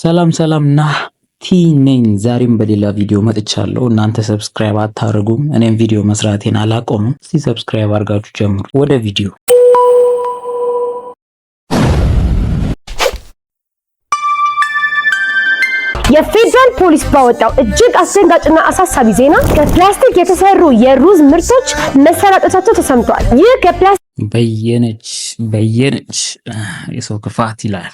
ሰላም ናቲ ነኝ። ዛሬም በሌላ ቪዲዮ መጥቻለሁ። እናንተ ሰብስክራይብ አታርጉም፣ እኔም ቪዲዮ መስራቴን አላቆምም። እስቲ ሰብስክራይብ አድርጋችሁ ጀምሩ። ወደ ቪዲዮ የፌደራል ፖሊስ ባወጣው እጅግ አስደንጋጭና አሳሳቢ ዜና ከፕላስቲክ የተሰሩ የሩዝ ምርቶች መሰራጨታቸው ተሰምቷል። ይህ ከፕላስቲክ በየነች የሰው ክፋት ይላል።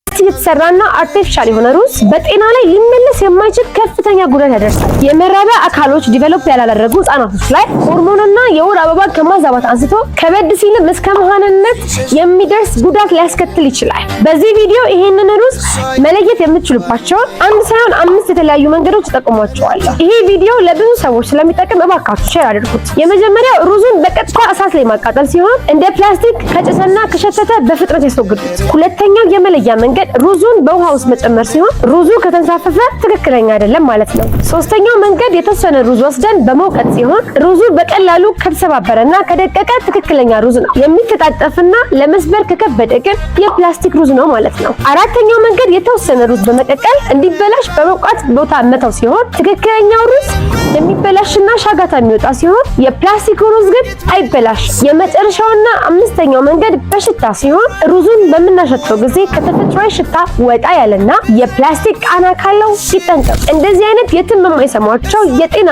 የተሰራና አርቲፊሻል የሆነ ሩዝ በጤና ላይ ሊመለስ የማይችል ከፍተኛ ጉዳት ያደርሳል። የመራቢያ አካሎች ዲቨሎፕ ያላደረጉ ህጻናቶች ላይ ሆርሞንና የወር አበባ ከማዛባት አንስቶ ከበድ ሲልም እስከ መሃንነት የሚደርስ ጉዳት ሊያስከትል ይችላል። በዚህ ቪዲዮ ይሄንን ሩዝ መለየት የምትችሉባቸውን አንድ ሳይሆን 5 የተለያዩ መንገዶች ተጠቅሟቸዋለሁ። ይሄ ቪዲዮ ለብዙ ሰዎች ስለሚጠቅም እባካችሁ ሼር አድርጉት። የመጀመሪያው ሩዙን በቀጥታ እሳት ላይ ማቃጠል ሲሆን እንደ ፕላስቲክ ከጨሰና ከሸተተ በፍጥነት ያስወግዱት። ሁለተኛው የመለያ መንገድ ሩዙን በውሃ ውስጥ መጨመር ሲሆን ሩዙ ከተንሳፈፈ ትክክለኛ አይደለም ማለት ነው። ሶስተኛው መንገድ የተወሰነ ሩዝ ወስደን በመውቀጥ ሲሆን ሩዙ በቀላሉ ከተሰባበረና ከደቀቀ ትክክለኛ ሩዝ ነው። የሚተጣጠፍና ለመስበር ከከበደ ግን የፕላስቲክ ሩዝ ነው ማለት ነው። አራተኛው መንገድ የተወሰነ ሩዝ በመቀቀል እንዲበላሽ በመውቃት ቦታ መተው ሲሆን ትክክለኛው ሩዝ የሚበላሽና ሻጋታ የሚወጣ ሲሆን የፕላስቲክ ሩዝ ግን አይበላሽ። የመጨረሻውና አምስተኛው መንገድ በሽታ ሲሆን ሩዙን በምናሸተው ጊዜ ከተፈጥሯዊ ሽታ ወጣ ያለና የፕላስቲክ ቃና ካለው ይጠንቀቁ። እንደዚህ አይነት የትም የማይሰማቸው የጤና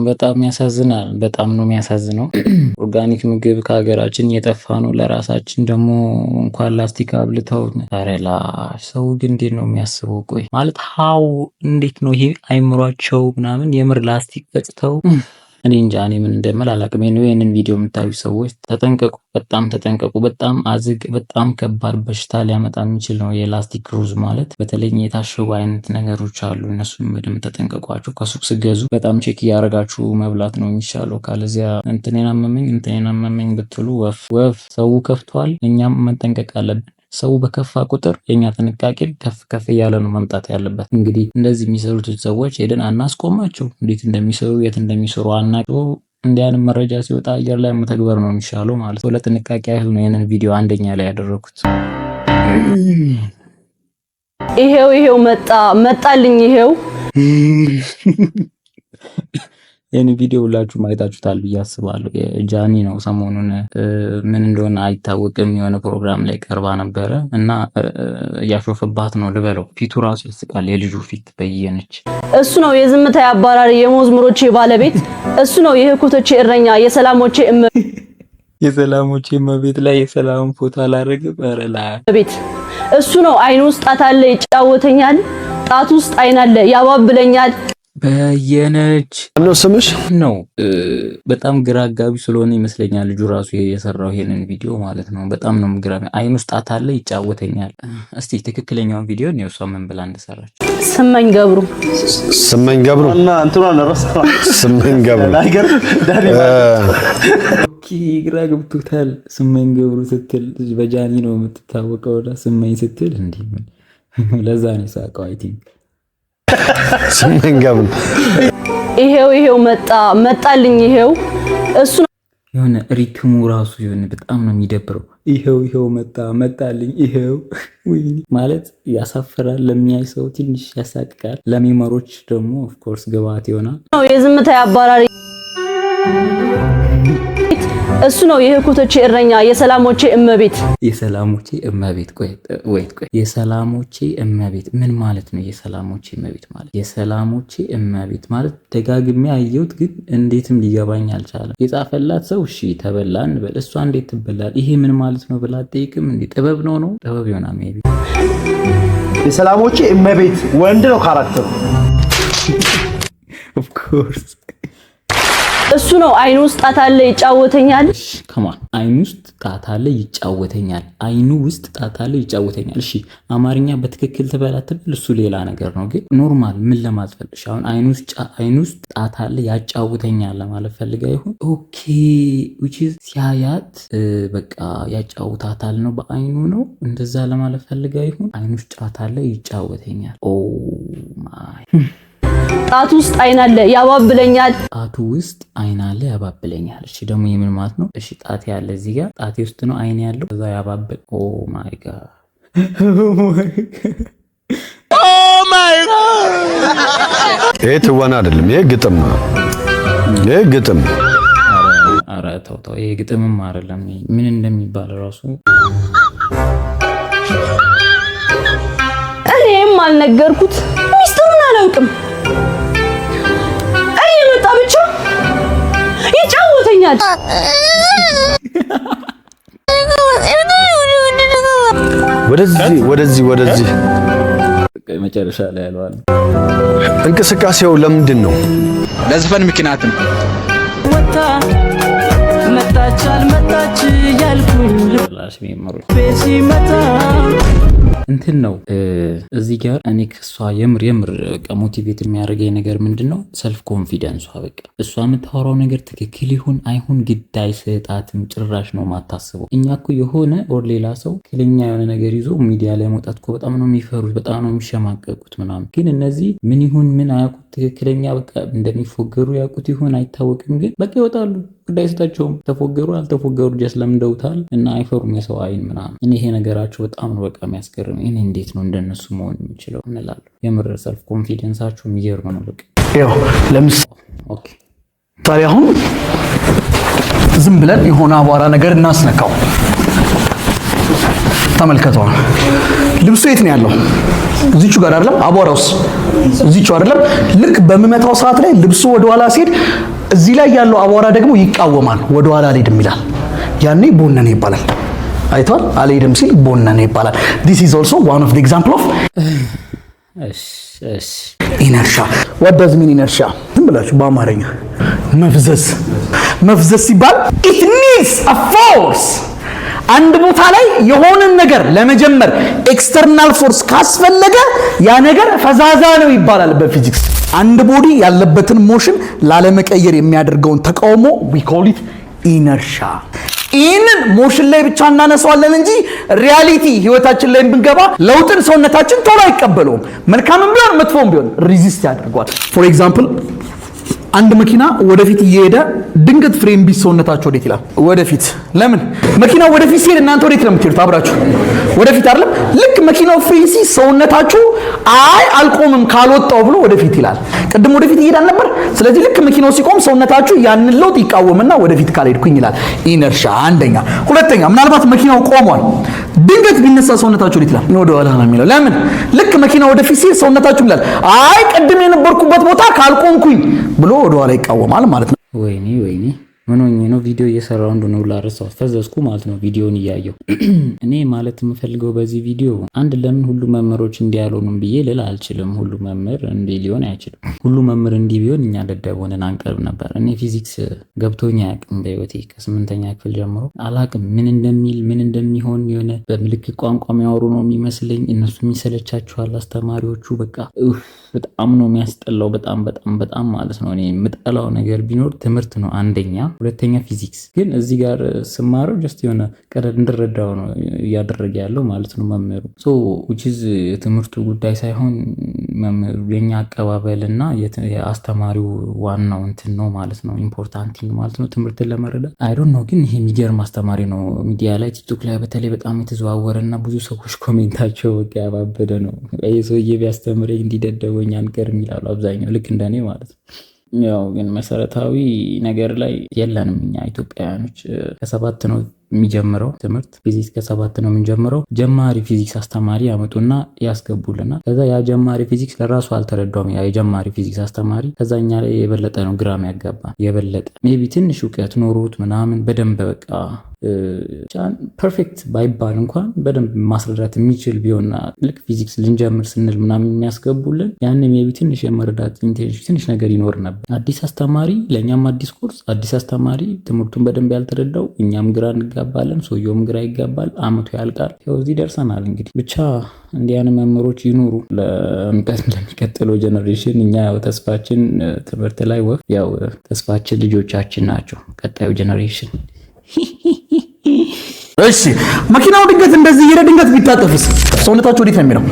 በጣም ያሳዝናል። በጣም ነው የሚያሳዝነው። ኦርጋኒክ ምግብ ከሀገራችን እየጠፋ ነው። ለራሳችን ደግሞ እንኳን ላስቲክ አብልተው ታረላ ሰው ግን እንዴት ነው የሚያስበው? ቆይ ማለት እንዴት ነው ይሄ አይምሯቸው ምናምን የምር ላስቲክ ፈጭተው እኔ እንጃ። እኔ ምን እንደምል አላቅም። ይሄንን ቪዲዮ የምታዩ ሰዎች ተጠንቀቁ፣ በጣም ተጠንቀቁ። በጣም ከባድ በሽታ ሊያመጣ የሚችል ነው የላስቲክ ሩዝ ማለት። በተለይ የታሸጉ አይነት ነገሮች አሉ፣ እነሱን በደንብ ተጠንቀቋቸው። ከሱቅ ስገዙ በጣም ቼክ እያደረጋችሁ መብላት ነው የሚሻለው። ካለዚያ እንትኔን አመመኝ ብትሉ ወፍ ሰው ከፍቷል። እኛም መጠንቀቅ አለብን። ሰው በከፋ ቁጥር የኛ ጥንቃቄ ከፍ እያለ ነው መምጣት ያለበት። እንግዲህ እንደዚህ የሚሰሩት ሰዎች ሄደን አናስቆማቸው። እንዴት እንደሚሰሩ የት እንደሚሰሩ አናውቅም። እንዲያን መረጃ ሲወጣ አየር ላይ መተግበር ነው የሚሻለው ማለት ነው። ለጥንቃቄ ያህል ነው ይሄንን ቪዲዮ አንደኛ ላይ ያደረኩት። ይሄው መጣልኝ ይሄው ይሄን ቪዲዮ ሁላችሁ ማየታችሁታል ብዬ አስባለሁ። ጃኒ ነው ሰሞኑን ምን እንደሆነ አይታወቅም የሆነ ፕሮግራም ላይ ቀርባ ነበረ እና እያሾፈባት ነው ልበለው። ፊቱ ራሱ ያስቃል፣ የልጁ ፊት በየነች። እሱ ነው የዝምታ አባራሪ፣ የመዝሙሮቼ ባለቤት። እሱ ነው የህኩቶቼ እረኛ፣ የሰላሞቼ እመቤት ላይ የሰላም ፎቶ አላረገ ቤት። እሱ ነው አይኑ ውስጥ ጣት አለ ይጫወተኛል፣ ጣት ውስጥ አይን አለ ያባብለኛል። በየነች ነው ስምሽ ነው። በጣም ግራ አጋቢ ስለሆነ ይመስለኛል ልጁ ራሱ የሰራው ይሄንን ቪዲዮ ማለት ነው። በጣም ነው ግራ። አይኑ ውስጥ ጣት አለ ይጫወተኛል። እስቲ ትክክለኛውን ቪዲዮ ነው እሷ ምን ብላ እንደሰራች። ስመኝ ገብሩ እና እንትኗ ነረሳ ስመኝ ገብሩ ግራ ገብቶታል። ስመኝ ገብሩ ስትል በጃኒ ነው የምትታወቀው። ስመኝ ስትል እንዲህ ለዛ ነው ሳቀው። አይ ቲንክ ስመኝ ገብሩ ይሄው መጣልኝ ይሄው እሱ የሆነ ሪትሙ ራሱ የሆነ በጣም ነው የሚደብረው። ይሄው መጣልኝ ይሄው ማለት ያሳፍራል። ለሚያይ ሰው ትንሽ ያሳቅቃል። ለሚመሮች ደግሞ ኦፍ ኮርስ ግባት ይሆናል። የዝምታ አባራሪ እሱ ነው የህኩቶቼ እረኛ፣ የሰላሞቼ እመቤት። ቆይ የሰላሞቼ እመቤት ምን ማለት ነው? የሰላሞቼ እመቤት ማለት ደጋግሜ አየሁት፣ ግን እንዴትም ሊገባኝ አልቻለም። የጻፈላት ሰው እሺ ተበላ እንበል፣ እሷ እንዴት ትበላል? ይሄ ምን ማለት ነው ብላ አትጠይቅም እንዴ? ጥበብ ነው ጥበብ ይሆናል። ሜቢ የሰላሞቼ እመቤት ወንድ ነው ካራክተሩ። ኦፍ ኮርስ እሱ ነው አይኑ ውስጥ ጣት አለ ይጫወተኛል። ከማን አይኑ ውስጥ ጣት አለ ይጫወተኛል? አይኑ ውስጥ ጣት አለ ይጫወተኛል። እሺ አማርኛ በትክክል ትበላትብል፣ እሱ ሌላ ነገር ነው። ግን ኖርማል ምን ለማለት ፈልገሽ? አሁን አይኑ ውስጥ ጣት አለ ያጫውተኛል ለማለት ፈልጋ ይሁን? ኦኬ which is ሲያያት በቃ ያጫውታታል ነው፣ በአይኑ ነው እንደዛ ለማለት ፈልጋ ይሁን? አይኑ ውስጥ ጣት አለ ይጫወተኛል። ኦ ማይ ጣት ውስጥ አይን አለ ያባብለኛል። ጣቱ ውስጥ አይን አለ ያባብለኛል። እሺ ደግሞ የምን ማለት ነው? እሺ ጣት ያለ እዚህ ጋር ጣቴ ውስጥ ነው አይን ያለው፣ ከዛ ያባብል። ኦ ማይ ጋድ ይሄ ትወና አይደለም፣ ይሄ ግጥም ነው። ይሄ ግጥም ኧረ ተው ይሄ ግጥምም አይደለም። ምን እንደሚባል ራሱ እኔም አልነገርኩት ሚስጥሩን አላውቅም። እየመጣ ብቻ ይጫወተኛል። ወደዚህ መጨረሻ ላይ ያለዋል። እንቅስቃሴው ለምንድን ነው? ለዘፈን ምክንያት ነው። መጣች አልመጣች ያልኩኝ ላሽ ሜሞሪ እንትን ነው እዚህ ጋር እኔ ከሷ የምር ሞቲቬት የሚያደርገኝ ነገር ምንድነው? ሰልፍ ኮንፊደንሷ። በቃ እሷ የምታወራው ነገር ትክክል ይሁን አይሁን ግድ አይሰጣትም። ጭራሽ ነው ማታስበው። እኛ እኮ የሆነ ኦር ሌላ ሰው ክለኛ የሆነ ነገር ይዞ ሚዲያ ላይ መውጣት እኮ በጣም ነው የሚፈሩት፣ በጣም ነው የሚሸማቀቁት ምናምን። ግን እነዚህ ምን ይሁን ምን አያውቁት። ትክክለኛ በቃ እንደሚፎገሩ ያውቁት ይሁን አይታወቅም። ግን በቃ ይወጣሉ፣ ግድ አይሰጣቸውም። ተፎገሩ አልተፎገሩ ጀስ ለምደውታል እና አይፈሩም የሰው አይን ምናምን። እኔ ይሄ ነገራቸው በጣም ነው በቃ የሚያስገርም። እኔ እንዴት ነው እንደነሱ መሆን የሚችለው እንላለሁ። የምር ሰልፍ ኮንፊደንሳቸው የሚገርም ነው። በቃ ያው ኦኬ ታዲያ አሁን ዝም ብለን የሆነ አቧራ ነገር እናስነካው። ተመልከተው። ልብሱ የት ነው ያለው? እዚቹ ጋር አይደለም? አቧራውስ እዚቹ አይደለም? ልክ በሚመታው ሰዓት ላይ ልብሱ ወደ ኋላ ሲሄድ እዚህ ላይ ያለው አቧራ ደግሞ ይቃወማል፣ ወደ ኋላ አልሄድም ይላል። ያኔ ቦነነ ይባላል። አይቷል? አልሄድም ሲል ቦነነ ይባላል። this is also one of the example of inertia. what does mean inertia? ዝም ብላችሁ በአማርኛ መፍዘዝ ሲባል it needs a force። አንድ ቦታ ላይ የሆነን ነገር ለመጀመር ኤክስተርናል ፎርስ ካስፈለገ ያ ነገር ፈዛዛ ነው ይባላል በፊዚክስ። አንድ ቦዲ ያለበትን ሞሽን ላለመቀየር የሚያደርገውን ተቃውሞ we call it inertia። ይህንን ሞሽን ላይ ብቻ እናነሳዋለን እንጂ ሪያሊቲ ህይወታችን ላይ ብንገባ ለውጥን ሰውነታችን ቶሎ አይቀበለውም። መልካምም ቢሆን መጥፎም ቢሆን ሪዚስት ያደርገዋል። ፎር ኤግዛምፕል አንድ መኪና ወደፊት እየሄደ ድንገት ፍሬም ቢስ ሰውነታችሁ ወዴት ይላል? ወደፊት። ለምን? መኪናው ወደፊት ሲሄድ እናንተ ወዴት ነው የምትሄዱት? አብራችሁ ወደፊት አይደለም? ልክ መኪናው ፍሬም ሲይዝ ሰውነታችሁ አይ አልቆምም ካልወጣው ብሎ ወደፊት ይላል። ቅድም ወደፊት ይሄዳል ነበር። ስለዚህ ልክ መኪናው ሲቆም ሰውነታችሁ ያንን ለውጥ ይቃወምና ወደፊት ካልሄድኩኝ ይላል። ኢነርሻ አንደኛ። ሁለተኛ ምናልባት መኪናው ቆሟል፣ ድንገት ቢነሳ ሰውነታችሁ ወዴት ይላል? ወደ ኋላ ነው የሚለው። ለምን? ልክ መኪናው ወደፊት ሲሄድ ሰውነታችሁ ይላል አይ ቅድም የነበርኩበት ቦታ ካልቆምኩኝ ብሎ ወደ ኋላ ይቃወማል ማለት ነው። ወይኔ ምን ሆኜ ነው ቪዲዮ እየሰራው እንደሆነ ላርሰው ፈዘዝኩ ማለት ነው ቪዲዮን እያየው። እኔ ማለት የምፈልገው በዚህ ቪዲዮ አንድ ለምን ሁሉ መምህሮች እንዲያሉንም ብዬ ልል አልችልም። ሁሉ መምህር እንዲህ ሊሆን አይችልም። ሁሉ መምህር እንዲህ ቢሆን እኛ ደደቦንን አንቀርብ ነበር። እኔ ፊዚክስ ገብቶኝ አያውቅም በህይወቴ ከ8ኛ ክፍል ጀምሮ አላውቅም። ምን እንደሚል ምን እንደሚሆን የሆነ በምልክት ቋንቋ የሚያወሩ ነው የሚመስለኝ። እነሱ የሚሰለቻቸዋል አስተማሪዎቹ። በቃ በጣም ነው የሚያስጠላው። በጣም ማለት ነው። እኔ የምጠላው ነገር ቢኖር ትምህርት ነው አንደኛ፣ ሁለተኛ ፊዚክስ። ግን እዚህ ጋር ስማረው ጀስት የሆነ ቀደድ እንድረዳው ነው እያደረገ ያለው ማለት ነው መምህሩ። ሶ which is የትምህርቱ ጉዳይ ሳይሆን መምህሩ የኛ አቀባበልና የአስተማሪው ዋናው እንትን ነው ማለት ነው ኢምፖርታንቲንግ ማለት ነው ትምህርትን ለመረዳት። አይ ዶንት ኖ ግን ይሄ የሚገርም አስተማሪ ነው። ሚዲያ ላይ ቲክቶክ ላይ በተለይ በጣም የተዘዋወረና ብዙ ሰዎች ኮሜንታቸው በቃ ያባበደ ነው። ይሄ ሰውዬ ቢያስተምረኝ እንዲደደበኝ አንቀርም ይላሉ አብዛኛው፣ ልክ እንደኔ ማለት ነው። ያው ግን መሰረታዊ ነገር ላይ የለንም እኛ ኢትዮጵያውያኖች። ከ7 ነው የሚጀምረው ትምህርት ፊዚክስ፣ ከ7 ነው የምንጀምረው። ጀማሪ ፊዚክስ አስተማሪ ያመጡና ያስገቡልና ከዛ ያ ጀማሪ ፊዚክስ ለራሱ አልተረዳውም ያ የጀማሪ ፊዚክስ አስተማሪ። ከዛኛ ላይ የበለጠ ነው ግራም ያጋባ የበለጠ ሜቢ ትንሽ እውቀት ኖሮት ምናምን በደንብ በቃ ፐርፌክት ባይባል እንኳን በደንብ ማስረዳት የሚችል ቢሆንና ልክ ፊዚክስ ልንጀምር ስንል ምናምን የሚያስገቡልን ያን ሜቢ ትንሽ የመረዳት ኢንቴንሽን ትንሽ ነገር ይኖር ነበር። አዲስ አስተማሪ ለእኛም አዲስ ኮርስ፣ አዲስ አስተማሪ ትምህርቱን በደንብ ያልተረዳው፣ እኛም ግራ እንጋባለን፣ ሰውየውም ግራ ይጋባል፣ አመቱ ያልቃል። ያው እዚህ ደርሰናል። እንግዲህ ብቻ እንዲያን መምህሮች ይኑሩ ለሚቀጥለው ጀነሬሽን። እኛ ያው ተስፋችን ትምህርት ላይ ያው ተስፋችን ልጆቻችን ናቸው፣ ቀጣዩ ጀነሬሽን። እሺ መኪናው ድንገት እንደዚህ ይሄድ ድንገት ቢታጠፍስ ሰውነታችሁ ወዴት ነው የሚለው?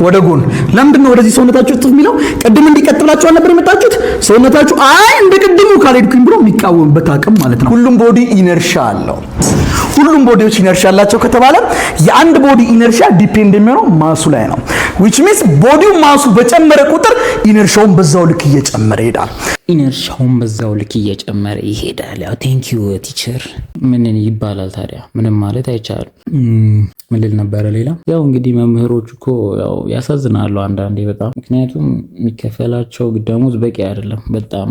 ወደ ጎን። ለምንድን ነው ወደዚህ ሰውነታችሁ ጥፍ የሚለው? ቅድም እንዲቀጥላችሁ አልነበር የመጣችሁት? ሰውነታችሁ አይ እንደ ቅድሙ ካልሄድኩኝ ብሎ የሚቃወምበት አቅም ማለት ነው። ሁሉም ቦዲ ኢነርሻ አለው። ሁሉም ቦዲዎች ኢነርሺያ አላቸው ከተባለ የአንድ ቦዲ ኢነርሺያ ዲፔንድ የሚሆነው ማሱ ላይ ነው። which means ቦዲው ማሱ በጨመረ ቁጥር ኢነርሺያውን በዛው ልክ እየጨመረ ይሄዳል። ኢነርሺያውን በዛው ልክ እየጨመረ ይሄዳል። ያው ቴንክ ዩ ቲቸር ምን ይባላል ታዲያ? ምንም ማለት አይቻልም። ምን ልል ነበረ ሌላ? ያው እንግዲህ መምህሮች እኮ ያው ያሳዝናሉ አንዳንዴ በጣም ምክንያቱም የሚከፈላቸው ደሞዝ በቂ አይደለም። በጣም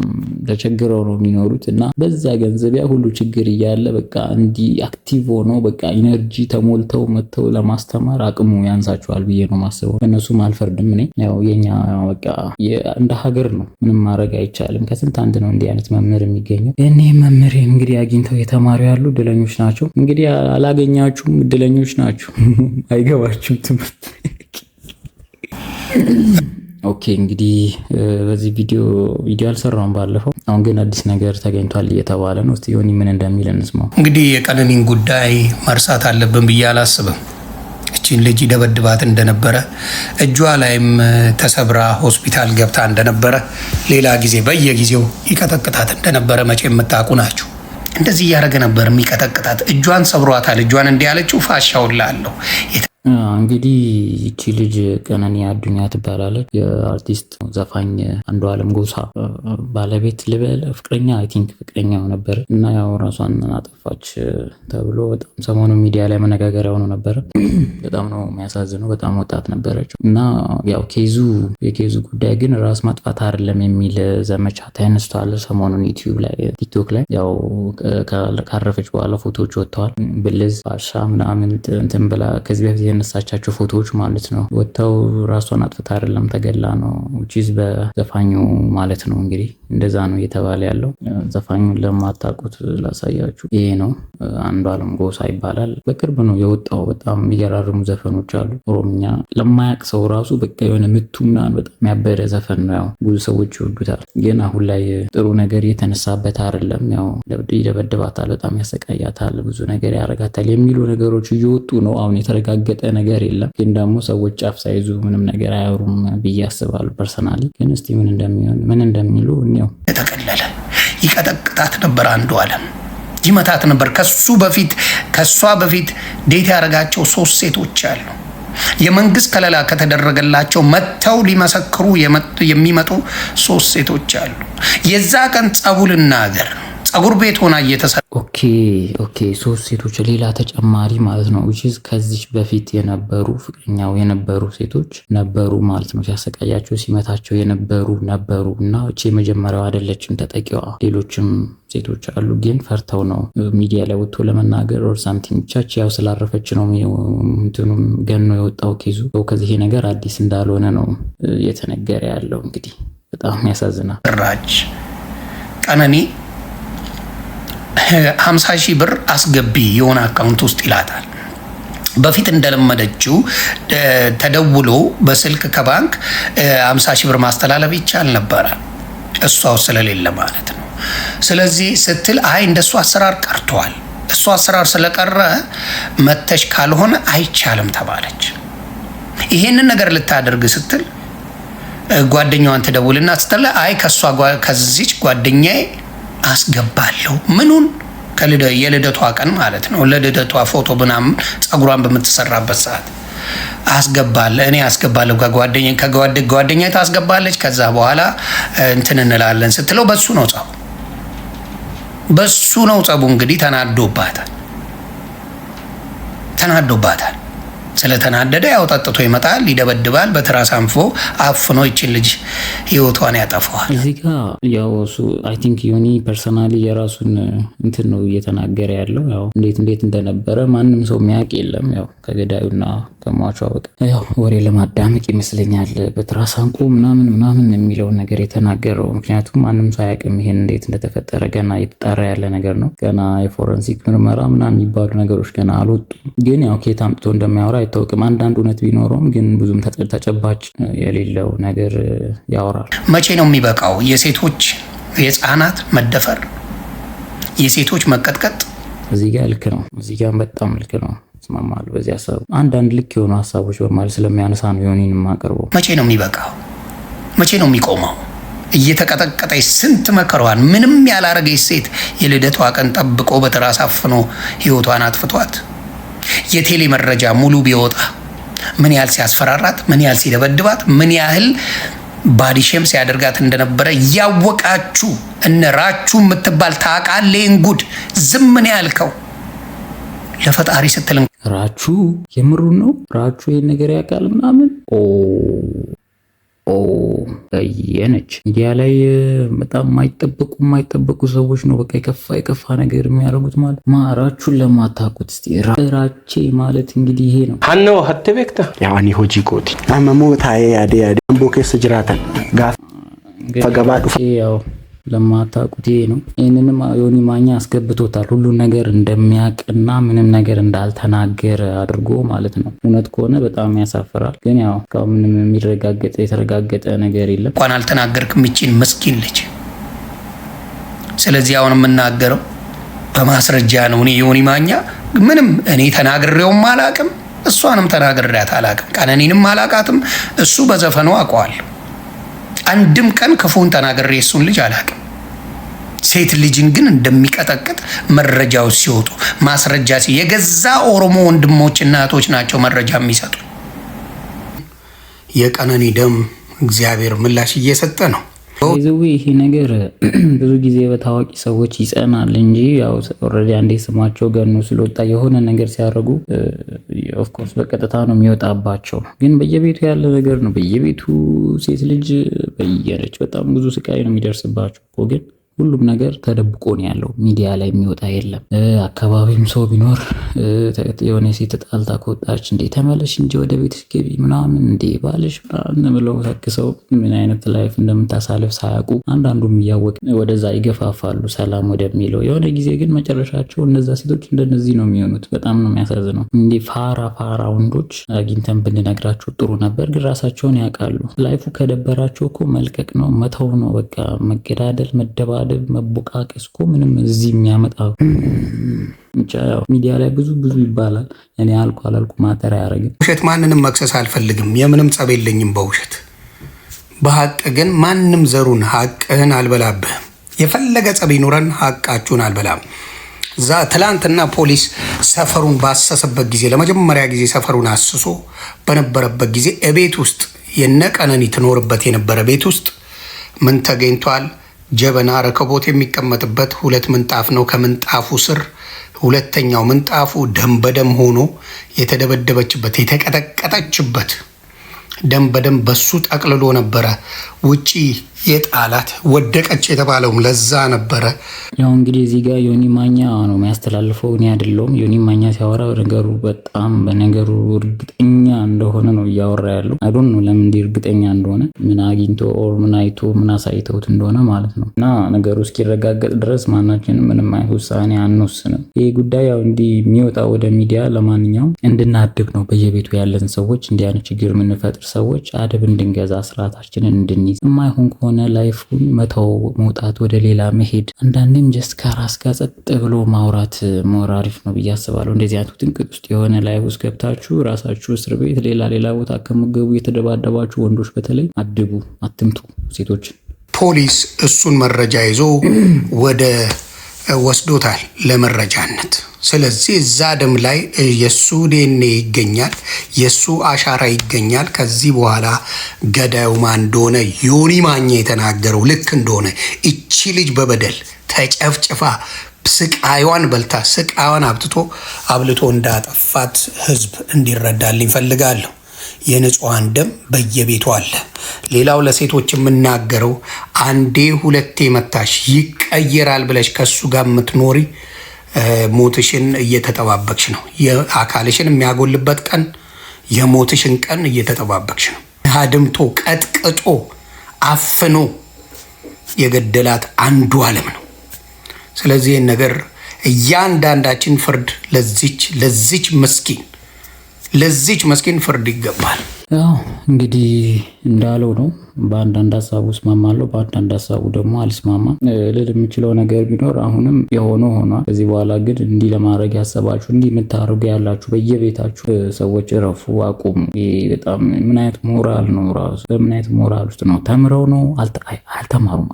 ተቸግረው ነው የሚኖሩት እና በዛ ገንዘብ ያ ሁሉ ችግር እያለ በቃ እንዲህ አክቲቭ ሆነው በቃ ኢነርጂ ተሞልተው መጥተው ለማስተማር አቅሙ ያንሳቸዋል ብዬ ነው ማስበው። እነሱም አልፈርድም እኔ ያው የኛ በቃ እንደ ሀገር ነው ምንም ማድረግ አይቻልም። ከስንት አንድ ነው እንዲህ አይነት መምህር የሚገኘው። እኔ መምህር እንግዲህ አግኝተው የተማሩ ያሉ እድለኞች ናቸው። እንግዲህ አላገኛችሁም እድለኞች ናችሁ። አይገባችሁም ትምህርት። ኦኬ እንግዲህ በዚህ ቪዲዮ አልሰራውም ባለፈው። አሁን ግን አዲስ ነገር ተገኝቷል እየተባለ ነው። እስቲ ዮኒ ምን እንደሚል እንስማው። እንግዲህ የቀነኒን ጉዳይ መርሳት አለብን ብዬ አላስብም። እቺን ልጅ ደበድባት እንደነበረ እጇ ላይም ተሰብራ ሆስፒታል ገብታ እንደነበረ ሌላ ጊዜ በየጊዜው ይቀጠቅጣት እንደነበረ መቼ የምታውቁ ናችሁ። እንደዚህ እያደረገ ነበር የሚቀጠቅጣት። እጇን ሰብሯታል። እጇን እንዲህ ያለችው ፋሻውላለሁ። እንግዲህ እቺ ልጅ ቀነኒ አዱኛ ትባላለች። የአርቲስት ዘፋኝ አንዱዓለም ጎሳ ባለቤት ልበል ፍቅረኛ አይ ቲንክ ፍቅረኛው ነበር እና ያው ራሷን አጠፋች ተብሎ በጣም ሰሞኑን ሚዲያ ላይ መነጋገሪያ ሆኖ ነበር። በጣም ነው የሚያሳዝነው። በጣም ወጣት ነበረች እና ያው የኬዙ ጉዳይ ግን ራስ ማጥፋት አይደለም የሚል ዘመቻ ተነስቷል ሰሞኑን ዩቲዩብ ላይ ቲክቶክ ላይ። ያው ካረፈች በኋላ ፎቶዎች ወጥተዋል። ብልዝ ፋሻ ምናምን እንትን ብላ ከዚህ በፊት የነሳቻቸው ፎቶዎች ማለት ነው ወጥተው ራሷን አጥፍታ አይደለም ተገላ ነው ቺዝ በዘፋኙ ማለት ነው። እንግዲህ እንደዛ ነው እየተባለ ያለው። ዘፋኙን ለማታውቁት ላሳያችሁ። ይሄ ነው አንዱዓለም ጎሳ ይባላል። በቅርብ ነው የወጣው። በጣም የሚገራርሙ ዘፈኖች አሉ። ኦሮምኛ ለማያውቅ ሰው ራሱ በቃ የሆነ ምቱና በጣም ያበደ ዘፈን ነው። ያው ብዙ ሰዎች ይወዱታል። ግን አሁን ላይ ጥሩ ነገር የተነሳበት አይደለም። ያው ይደበድባታል፣ በጣም ያሰቃያታል፣ ብዙ ነገር ያረጋታል የሚሉ ነገሮች እየወጡ ነው። አሁን የተረጋገጠ ነገር የለም። ግን ደግሞ ሰዎች ጫፍ ሳይዙ ምንም ነገር አያወሩም ብዬ አስባለሁ ፐርሰናሊ። ግን እስቲ ምን እንደሚሉ እኛው ተቀለለ ይቀጠቅጣት ነበር። አንዱዓለም ይመታት ነበር። ከሷ በፊት ዴት ያደረጋቸው 3 ሴቶች አሉ። የመንግስት ከለላ ከተደረገላቸው መተው ሊመሰክሩ የሚመጡ 3 ሴቶች አሉ። የዛ ቀን ጸቡልና ሀገር ጸጉር ቤት ሆና እየተሰራ ኦኬ 3 ሴቶች ሌላ ተጨማሪ ማለት ነው። which ከዚህ በፊት የነበሩ ፍቅረኛው የነበሩ ሴቶች ነበሩ ማለት ነው። ሲያሰቃያቸው ሲመታቸው ነበሩ እና እቺ የመጀመሪያው አይደለችም ተጠቂዋ። ሌሎችም ሴቶች አሉ ግን ፈርተው ነው ሚዲያ ላይ ወጥቶ ለመናገር or something ብቻ ያው ስላረፈች ነው እንትኑም ገኖ የወጣው ኬዙ። ከዚህ ነገር አዲስ እንዳልሆነ ነው የተነገረ ያለው። እንግዲህ በጣም ያሳዝናል። ራጅ ቀነኒ 50,000 ብር አስገቢ የሆነ አካውንት ውስጥ ይላታል። በፊት እንደለመደችው ተደውሎ በስልክ ከባንክ 50,000 ብር ማስተላለፍ ይቻል ነበረ፣ እሷው ስለሌለ ማለት ነው። ስለዚህ ስትል አይ እንደሱ አሰራር ቀርቷል፣ እሱ አሰራር ስለቀረ መተሽ ካልሆነ አይቻልም ተባለች። ይሄንን ነገር ልታደርግ ስትል ጓደኛዋን ትደውልና ስትል አይ ከዚች ጓደኛዬ አስገባለሁ ምኑን የልደቷ ቀን ማለት ነው። ለልደቷ ፎቶ ምናምን ጸጉሯን በምትሰራበት ሰዓት እኔ አስገባለሁ ከጓደኛዬ ታስገባለች። ከዛ በኋላ እንትን እንላለን ስትለው በሱ ነው ጸቡ። እንግዲህ ተናዶባታል። ስለተናደደ ያው ጠጥቶ ይመጣል፣ ይደበድባል፣ በትራስ አንፎ አፍኖ ይችን ልጅ ህይወቷን ያጠፋዋል። እዚህ ጋር ያው እሱ አይ ቲንክ ዮኒ ፐርሰናሊ የራሱን እንትን ነው እየተናገረ ያለው። ያው እንዴት እንደነበረ ማንም ሰው የሚያውቅ የለም። ያው ከገዳዩና ከሟቿ በቃ ያው ወሬ ለማዳመቅ ይመስለኛል በትራስ አንቆ ምናምን የሚለውን ነገር የተናገረው። ምክንያቱም ማንም ሰው አያውቅም ይሄን እንዴት እንደተፈጠረ። ገና እየተጣራ ያለ ነገር ነው። ገና የፎረንሲክ ምርመራ ምናምን የሚባሉ ነገሮች ገና አልወጡም። ግን ያው ከየት አምጥቶ እንደሚያወራ አይታወቅም። አንዳንድ እውነት ቢኖረውም ግን ብዙም ተጨባጭ የሌለው ነገር ያወራል። መቼ ነው የሚበቃው? የሴቶች የህፃናት መደፈር፣ የሴቶች መቀጥቀጥ እዚህ ጋር ልክ ነው። እዚህ ጋር በጣም ልክ ነው። ስማማለሁ በዚህ ሀሳብ። አንዳንድ ልክ የሆኑ ሀሳቦች በማለት ስለሚያነሳ ነው ዮኒን የማቀርበው። መቼ ነው የሚበቃው? መቼ ነው የሚቆመው? እየተቀጠቀጠች ስንት መከሯን ምንም ያላረገች ሴት የልደቷ ቀን ጠብቆ በትራስ አፍኖ ህይወቷን አጥፍቷት የቴሌ መረጃ ሙሉ ቢወጣ ምን ያህል ሲያስፈራራት፣ ምን ያህል ሲደበድባት፣ ምን ያህል ባዲሼም ሲያደርጋት እንደነበረ ያወቃችሁ እነራችሁ የምትባል ታቃሌን ጉድ ዝም ምን ያልከው ለፈጣሪ ስትል ራቹ የምሩን ነው። ራቹ ይሄን ነገር ያውቃል ምናምን በየነች ሚዲያ ላይ በጣም የማይጠበቁ ሰዎች ነው በቃ የከፋ ነገር የሚያደርጉት። ማለት ማራቹን ለማታውቁት እስቲ ራቼ ማለት እንግዲህ ይሄ ነው። ሀነው ሀተቤክታ ያዋኒ ሆጂ ኮቲ አመሙ ታዬ ያዴ ቦኬስ ጅራተን ጋፍ ፈገባዱ ያው ለማታውቁት ይሄ ነው። ይሄንንም ዮኒ ማኛ አስገብቶታል። ሁሉን ነገር እንደሚያውቅና ምንም ነገር እንዳልተናገረ አድርጎ ማለት ነው። እውነት ከሆነ በጣም ያሳፍራል። ግን ያው ምንም የተረጋገጠ ነገር የለም። እንኳን አልተናገርክም እቺን ምስኪን ልጅ። ስለዚህ አሁን የምናገረው በማስረጃ ነው። እኔ ዮኒ ማኛ ምንም እኔ ተናግሬውም አላቅም፣ እሷንም ተናግሬያት አላቅም፣ ቀነኒንም አላቃትም። እሱ በዘፈኑ አውቀዋለሁ። አንድም ቀን ክፉን ተናግሬ እሱን ልጅ አላቅም። ሴት ልጅን ግን እንደሚቀጠቅጥ መረጃው ሲወጡ ማስረጃ የገዛ ኦሮሞ ወንድሞችና እህቶች ናቸው መረጃ የሚሰጡ። የቀነኒ ደም እግዚአብሔር ምላሽ እየሰጠ ነው። ይሄ ነገር ብዙ ጊዜ በታዋቂ ሰዎች ይጸናል እንጂ ያው ኦልሬዲ አንዴ ስማቸው ገኖ ስለወጣ የሆነ ነገር ሲያደርጉ ኦፍ ኮርስ በቀጥታ ነው የሚወጣባቸው። ግን በየቤቱ ያለ ነገር ነው። በየቤቱ ሴት ልጅ በየነች በጣም ብዙ ስቃይ ነው የሚደርስባቸው እኮ። ግን ሁሉም ነገር ተደብቆ ነው ያለው። ሚዲያ ላይ የሚወጣ የለም። አካባቢም ሰው ቢኖር የሆነ ሴት ተጣልታ ከወጣች እንዴ ተመለሽ እንጂ ወደ ቤትሽ ገቢ ምናምን እንዴ ባልሽ ምናምን ብለው ተክሰው ምን አይነት ላይፍ እንደምታሳልፍ ሳያውቁ አንዳንዱም እያወቅ ወደዛ ይገፋፋሉ ሰላም ወደሚለው። የሆነ ጊዜ ግን መጨረሻቸው እነዛ ሴቶች እንደነዚህ ነው የሚሆኑት። በጣም ነው የሚያሳዝነው። እንዴ ፋራ ወንዶች አግኝተን ብንነግራቸው ጥሩ ነበር፣ ግን ራሳቸውን ያውቃሉ። ላይፉ ከደበራቸው እኮ መልቀቅ ነው መተው ነው በቃ። መገዳደል መደባ መቦቃቀስ እኮ ምንም እዚህ የሚያመጣ ሚዲያ ላይ ብዙ ይባላል። እኔ አልኩ ማተር አያረግም። ውሸት ማንንም መክሰስ አልፈልግም። የምንም ጸብ የለኝም በውሸት። በሀቅ ግን ማንም ዘሩን ሀቅህን አልበላብህም። የፈለገ ጸብ ይኖረን ሀቃችሁን አልበላም። ትላንትና ፖሊስ ሰፈሩን ባሰሰበት ጊዜ ለመጀመሪያ ጊዜ ሰፈሩን አስሶ በነበረበት ጊዜ እቤት ውስጥ የነቀነኒ ትኖርበት የነበረ ቤት ውስጥ ምን ተገኝቷል? ጀበና ረከቦት የሚቀመጥበት 2 ምንጣፍ ነው። ከምንጣፉ ስር ሁለተኛው ምንጣፉ ደም በደም ሆኖ የተደበደበችበት የተቀጠቀጠችበት ደም በደም በሱ ጠቅልሎ ነበረ ውጪ የጣላት። ወደቀች የተባለውም ለዛ ነበረ። ያው እንግዲህ እዚህ ጋር ዮኒ ማኛ ነው የሚያስተላልፈው፣ እኔ አይደለሁም። ዮኒ ማኛ ሲያወራ ነገሩ በጣም በነገሩ እርግጠኛ እንደሆነ ነው እያወራ ያለው። አይ ዶንት ኖ ለምን እንዲህ እርግጠኛ እንደሆነ ምን አግኝቶ ኦር ምን አይቶ ምን አሳይተውት እንደሆነ ማለት ነው። እና ነገሩ እስኪረጋገጥ ድረስ ማናችንም ምንም አይነት ውሳኔ አንወስንም። ይህ ጉዳይ ያው እንዲህ የሚወጣው ወደ ሚዲያ ለማንኛውም እንድናድብ ነው። በየቤቱ ያለን ሰዎች እንዲህ አይነት ችግር የምንፈጥር ሰዎች አድብ እንድንገዛ ስርዓታችንን እንድንይዝ የማይሆን ከሆነ ላይፉን መተው መውጣት ወደ ሌላ መሄድ። አንዳንዴም ጀስት ከራስ ጋር ጸጥ ብሎ ማውራት ሞር አሪፍ ነው ብዬ አስባለሁ። እንደዚህ አይነት ጥንቅጥ ውስጥ የሆነ ላይፍ ውስጥ ገብታችሁ ራሳችሁ እስር ቤት ሌላ ቦታ ከምገቡ የተደባደባችሁ ወንዶች በተለይ አድቡ፣ አትምቱ ሴቶችን። ፖሊስ እሱን መረጃ ይዞ ወደ ወስዶታል ለመረጃነት። ስለዚህ እዛ ደም ላይ የሱ ዲኤንኤ ይገኛል፣ የሱ አሻራ ይገኛል። ከዚህ በኋላ ገዳዩ ማን እንደሆነ ዮኒ ማኛ የተናገረው ልክ እንደሆነ እቺ ልጅ በበደል ተጨፍጭፋ ስቃይዋን በልታ ስቃይዋን አብልቶ እንዳጠፋት ህዝብ እንዲረዳልኝ ፈልጋለሁ። የንጹሃን ደም በየቤቱ አለ። ሌላው ለሴቶች የምናገረው አንዴ ሁለቴ መታሽ ይቀየራል ብለሽ ከሱ ጋር የምትኖሪ ሞትሽን እየተጠባበቅሽ ነው። የአካልሽን የሚያጎልበት ቀን የሞትሽን ቀን እየተጠባበቅሽ ነው። አድምቶ ቀጥቅጦ አፍኖ የገደላት አንዱ ዓለም ነው። ስለዚህ ነገር እያንዳንዳችን ፍርድ ለዚች መስኪን ፍርድ ይገባል። ያው እንግዲህ እንዳለው ነው። በአንዳንድ ሀሳቡ እስማማለሁ፣ በአንዳንድ ሀሳቡ ደግሞ አልስማማም። ልል የምችለው ነገር ቢኖር አሁንም የሆነ ሆኗል። ከዚህ በኋላ ግን እንዲህ ለማድረግ ያሰባችሁ እንዲህ የምታደርጉ ያላችሁ በየቤታችሁ ሰዎች እረፉ፣ አቁሙ። በጣም ምን አይነት ሞራል ነው ራሱ? በምን አይነት ሞራል ውስጥ ነው? ተምረው ነው? አልተማሩም።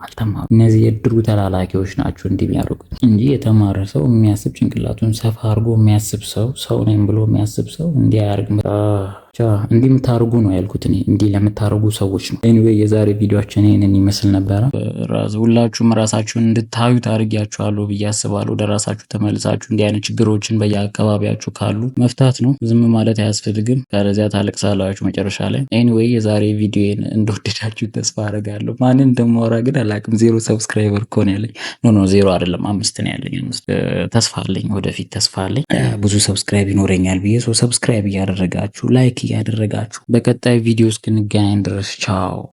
እነዚህ የድሩ ተላላኪዎች ናቸው እንዲህ የሚያደርጉት እንጂ የተማረ ሰው የሚያስብ ጭንቅላቱን ሰፋ አድርጎ የሚያስብ ሰው ነኝ ብሎ የሚያስብ ሰው እንዲህ አያደርግም። እንዲህ የምታደርጉ ነው ያልኩት እኔ፣ እንዲህ ለምታደርጉ ሰዎች ነው። ኤኒዌይ የዛሬ ቪዲዮአችን ይሄንን ይመስል ነበረ። ሁላችሁም ራሳችሁን እንድታዩት አድርጊያችኋለሁ ብዬ አስባለሁ። ወደ ራሳችሁ ተመልሳችሁ እንዲህ አይነት ችግሮችን በየአካባቢያችሁ ካሉ መፍታት ነው። ዝም ማለት አያስፈልግም፣ ካለዚያ ታለቅሳላችሁ መጨረሻ ላይ። ኤኒዌይ የዛሬ ቪዲዮን እንደወደዳችሁ ተስፋ አደርጋለሁ። ማንን እንደማወራ ግን አላውቅም። 0 ሰብስክራይበር እኮ ነው ያለኝ። ኖ 0 አይደለም 5 ነው ያለኝ። ተስፋ አለኝ፣ ወደፊት ተስፋ አለኝ ብዙ ሰብስክራይብ ይኖረኛል ብዬ። ሰብስክራይብ እያደረጋችሁ ላይክ እያደረጋችሁ በቀጣይ ቪዲዮ እስክንገናኝ ድረስ ቻው።